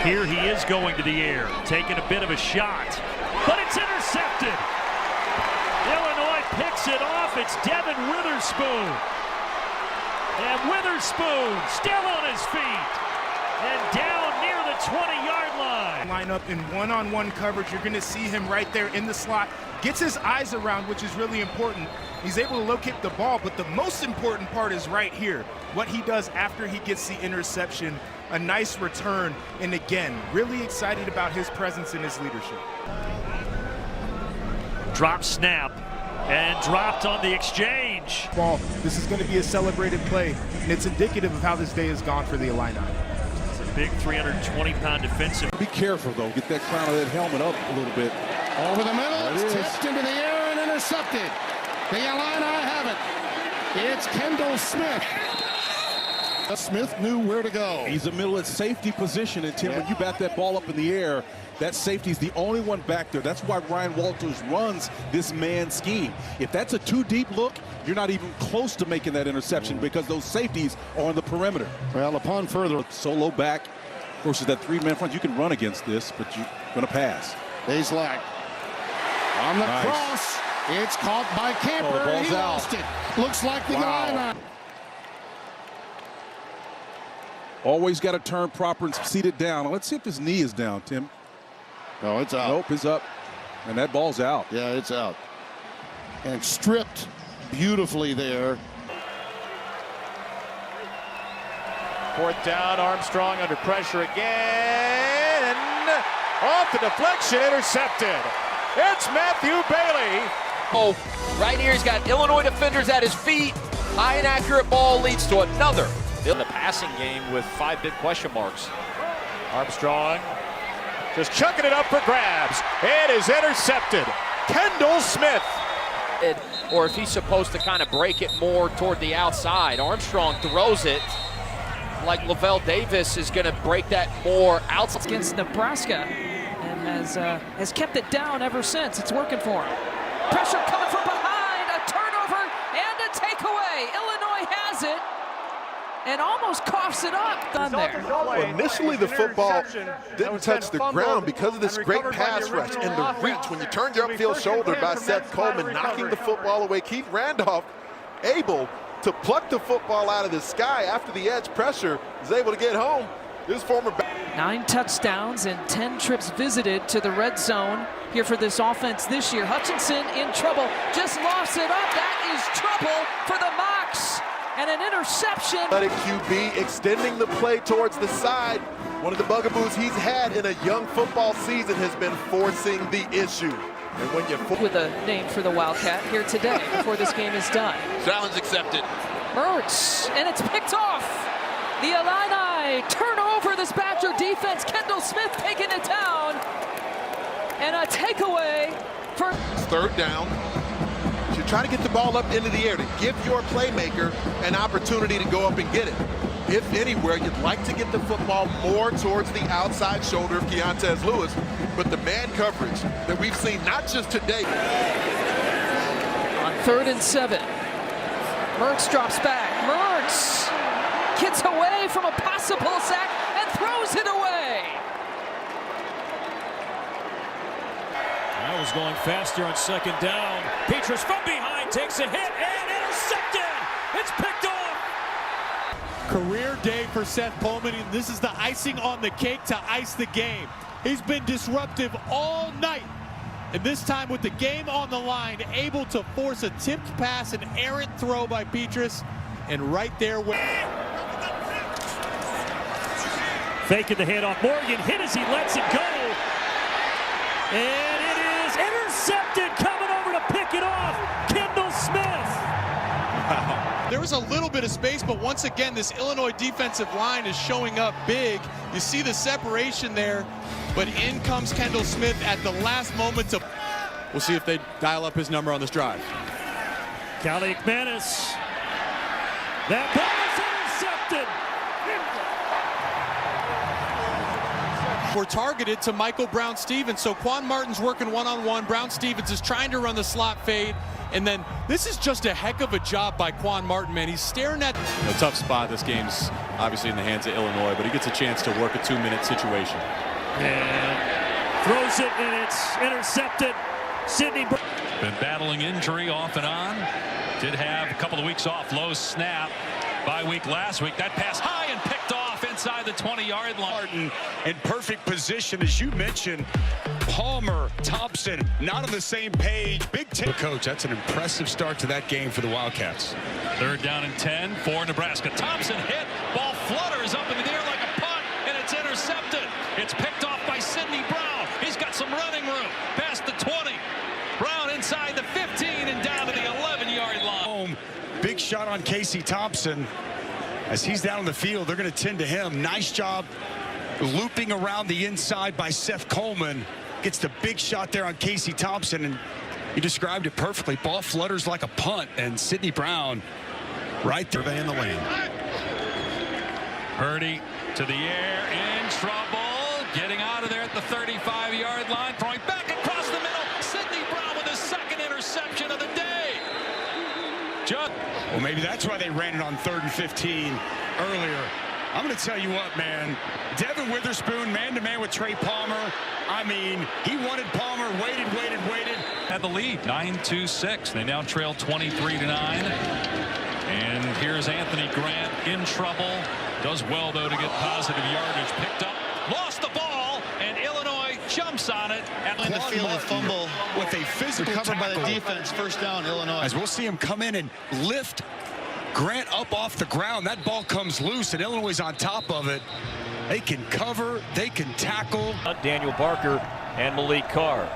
Here he is going to the air, taking a bit of a shot, but it's intercepted. Illinois picks it off. It's Devin Witherspoon. And Witherspoon still on his feet and down near the 20-yard line. Line up in one-on-one coverage. You're going to see him right there in the slot. Gets his eyes around, which is really important. He's able to locate the ball, but the most important part is right here. What he does after he gets the interception. A nice return, and again, really excited about his presence and his leadership. Drop snap, and dropped on the exchange. Ball. This is going to be a celebrated play, and it's indicative of how this day has gone for the Illini. It's a big 320-pound defensive. Be careful, though. Get that crown of that helmet up a little bit. Over the middle, it's tipped into the air and intercepted. The Illini have it. It's Kendall Smith. Smith knew where to go. He's a middle at safety position, and Tim, when you bat that ball up in the air, that safety's the only one back there. That's why Ryan Walters runs this man scheme. If that's a too deep look, you're not even close to making that interception because those safeties are on the perimeter. Well, upon further. Solo back versus that three-man front. You can run against this, but you're going to pass. Baselak on the cross. It's caught by Camper. Oh, the ball's he out. lost it. Looks like the Illini. Always got to turn proper and seat it down. Let's see if his knee is down, Tim. No, it's out. Nope, it's up. And that ball's out. Yeah, it's out. And stripped beautifully there. Fourth down, Armstrong under pressure again. Off the deflection, intercepted. It's Matthew Bailey. Oh, right here he's got Illinois defenders at his feet. High and accurate ball leads to another. In the passing game with 5 big question marks. Armstrong just chucking it up for grabs. It is intercepted. Kendall Smith. Or if he's supposed to kind of break it more toward the outside. Armstrong throws it like Lavelle Davis is going to break that more outside. Against Nebraska and has kept it down ever since. It's working for him. Pressure coming from behind, a turnover and a takeaway. Illinois has it. And almost coughs it up down there. Well, initially the football didn't touch the ground because of this great pass rush and the reach. When you turn your upfield shoulder by Seth Coleman, knocking the football away. Keith Randolph able to pluck the football out of the sky after the edge pressure, is able to get home. His former 9 touchdowns and 10 trips visited to the red zone here for this offense this year. Hutchinson in trouble, just lost it up. That is trouble for the Mocs. And an interception. Athletic QB extending the play towards the side. One of the bugaboos he's had in a young football season has been forcing the issue. And when you with a name for the Wildcat here today before this game is done. Challenge accepted. Mertz, and it's picked off. The Illini turn over this Badger defense. Kendall Smith taking it down. And a takeaway for third down. You're trying to get the ball up into the air to give your playmaker an opportunity to go up and get it. If anywhere, you'd like to get the football more towards the outside shoulder of Keontez Lewis, but the man coverage that we've seen not just today. On 3rd and 7, Mertz drops back. Mertz gets away from a possible sack and throws it away. That was going faster on 2nd down. Petrus from behind takes a hit and intercepted. It's picked off. Career day for Seth Coleman, and this is the icing on the cake to ice the game. He's been disruptive all night, and this time with the game on the line, able to force a tipped pass, an errant throw by Petrus, and right there with Faking the handoff. Morgan hit as he lets it go. And it is intercepted, coming over to pick it off, Kendall Smith. Wow. There was a little bit of space, but once again, this Illinois defensive line is showing up big. You see the separation there, but in comes Kendall Smith at the last moment to... We'll see if they dial up his number on this drive. Callie McManus. That ball is intercepted. We're targeted to Michael Brown-Stevens, so Quan Martin's working one-on-one. Brown-Stevens is trying to run the slot fade, And then this is just a heck of a job by Quan Martin, man. He's staring at A tough spot. This game's obviously in the hands of Illinois, but he gets a chance to work a 2-minute situation. And throws it, and it's intercepted. Sidney Brown. Been battling injury off and on. Did have a couple of weeks off. Low snap. Bye week last week. That pass high and picked off inside the 20-yard line. Martin in perfect position, as you mentioned. Palmer, Thompson, not on the same page. Big Ten. Coach, that's an impressive start to that game for the Wildcats. 3rd down and 10 for Nebraska. Thompson hit. Ball flutters up in the air like a punt, and it's intercepted. It's picked off by Sidney Brown. He's got some running room. Past the 20. Brown inside the 15 and down to the 11-yard line. Big shot on Casey Thompson. As he's down on the field, they're going to tend to him. Nice job looping around the inside by Seth Coleman. Gets the big shot there on Casey Thompson, and you described it perfectly. Ball flutters like a punt, and Sidney Brown right there in the lane. Purdy to the air, in trouble. Getting out of there at the 35-yard line. Throwing back across the middle. Sidney Brown with his 2nd interception of the day. Well, maybe that's why they ran it on 3rd and 15 earlier. I'm going to tell you what, man. Devin Witherspoon, man-to-man with Trey Palmer. I mean, he wanted Palmer, waited. Had the lead, 9-2-6. They now trail 23-9. And here's Anthony Grant in trouble. Does well, though, to get positive yardage. Picked up, lost the ball, and Illinois jumps on it. In the field, a fumble with a physical recovered by the tackle. defense. 1st down, Illinois. As we'll see him come in and lift Grant up off the ground. That ball comes loose, and Illinois is on top of it. They can cover, they can tackle. Daniel Barker and Malik Carr.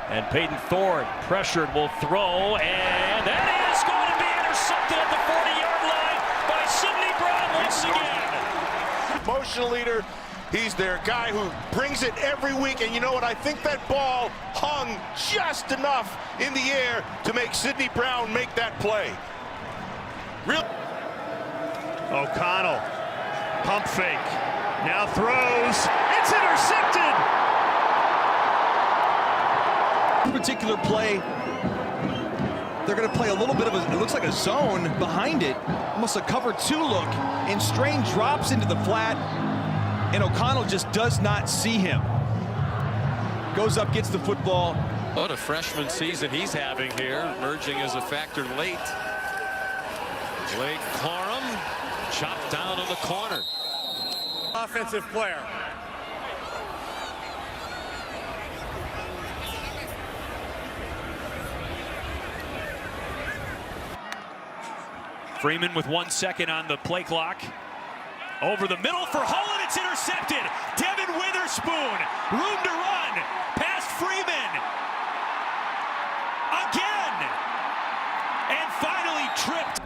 And Peyton Thorne pressured, will throw, and that is going to be intercepted at the 40-yard line by Sidney Brown once again. Emotional leader. He's their guy who brings it every week, and you know what? I think that ball hung just enough in the air to make Sidney Brown make that play. O'Connell, pump fake, now throws, it's intercepted! Particular play, they're going to play a little bit of a, it looks like a zone behind it, almost a cover 2 look, and Strain drops into the flat, and O'Connell just does not see him. Goes up, gets the football. What a freshman season he's having here, emerging as a factor late. Blake Corum chopped down in the corner. Offensive player. Freeman with 1 second on the play clock. Over the middle for Hull, and it's intercepted. Devin Witherspoon, room to run, past Freeman. Again, and finally tripped.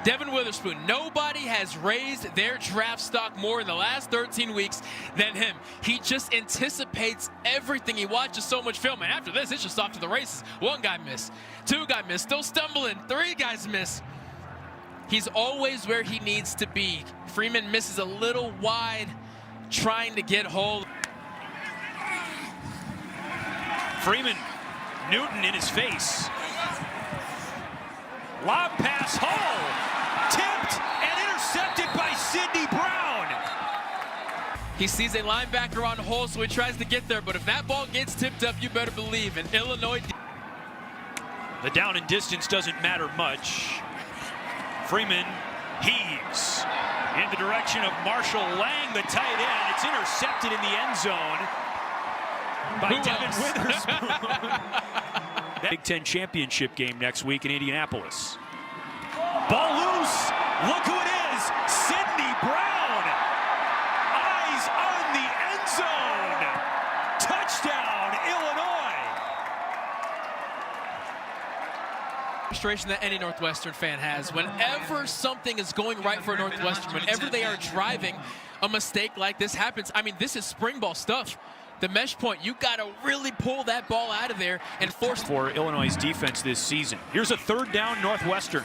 Devin Witherspoon, nobody has raised their draft stock more in the last 13 weeks than him. He just anticipates everything. He watches so much film, and after this, it's just off to the races. 1 guy missed, 2 guy missed, still stumbling, 3 guys miss. He's always where he needs to be. Freeman misses a little wide, trying to get hold. Freeman, Newton in his face. Lob pass, Hull, tipped and intercepted by Sidney Brown. He sees a linebacker on Hull, so he tries to get there, but if that ball gets tipped up, you better believe in Illinois. The down and distance doesn't matter much. Freeman heaves in the direction of Marshall Lang, the tight end. It's intercepted in the end zone by Devin Witherspoon. Big Ten championship game next week in Indianapolis. Ball loose. Look who it is. Sidney Brown. Eyes on the end zone. Touchdown, Illinois. Frustration that any Northwestern fan has. Whenever something is going right for Northwestern, whenever they are driving, a mistake like this happens. I mean, this is spring ball stuff. The mesh point, you got to really pull that ball out of there and force. For Illinois' defense this season. Here's a 3rd down Northwestern.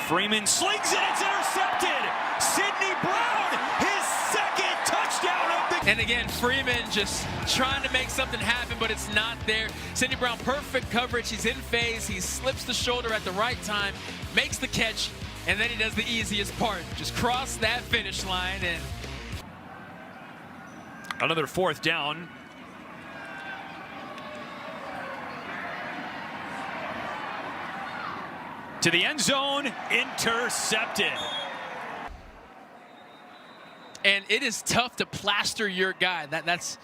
Freeman slings it, it's intercepted. Sidney Brown, his 2nd touchdown of the game. And again, Freeman just trying to make something happen, but it's not there. Sidney Brown, perfect coverage. He's in phase. He slips the shoulder at the right time, makes the catch, and then he does the easiest part. Just cross that finish line. And another 4th down. To the end zone, intercepted. And it is tough to plaster your guy. That's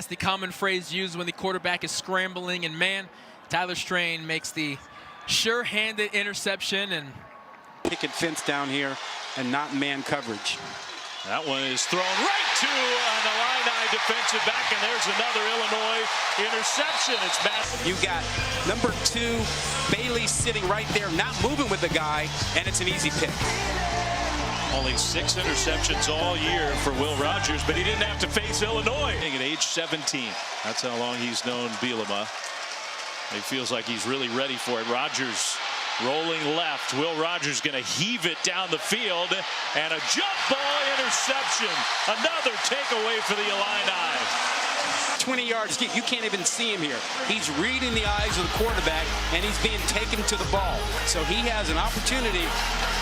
the common phrase used when the quarterback is scrambling. And man, Tyler Strain makes the sure-handed interception. And picket fence down here and not man coverage. That one is thrown right to an Illini defensive back, and there's another Illinois interception. It's massive. You got number 2, Bailey sitting right there, not moving with the guy, and it's an easy pick. Only 6 interceptions all year for Will Rogers, but he didn't have to face Illinois at age 17. That's how long he's known Bielema. He feels like he's really ready for it. Rogers rolling left. Will Rogers going to heave it down the field, and a jump ball interception. Another takeaway for the Illini. 20 yards deep. You can't even see him here. He's reading the eyes of the quarterback, and he's being taken to the ball. So he has an opportunity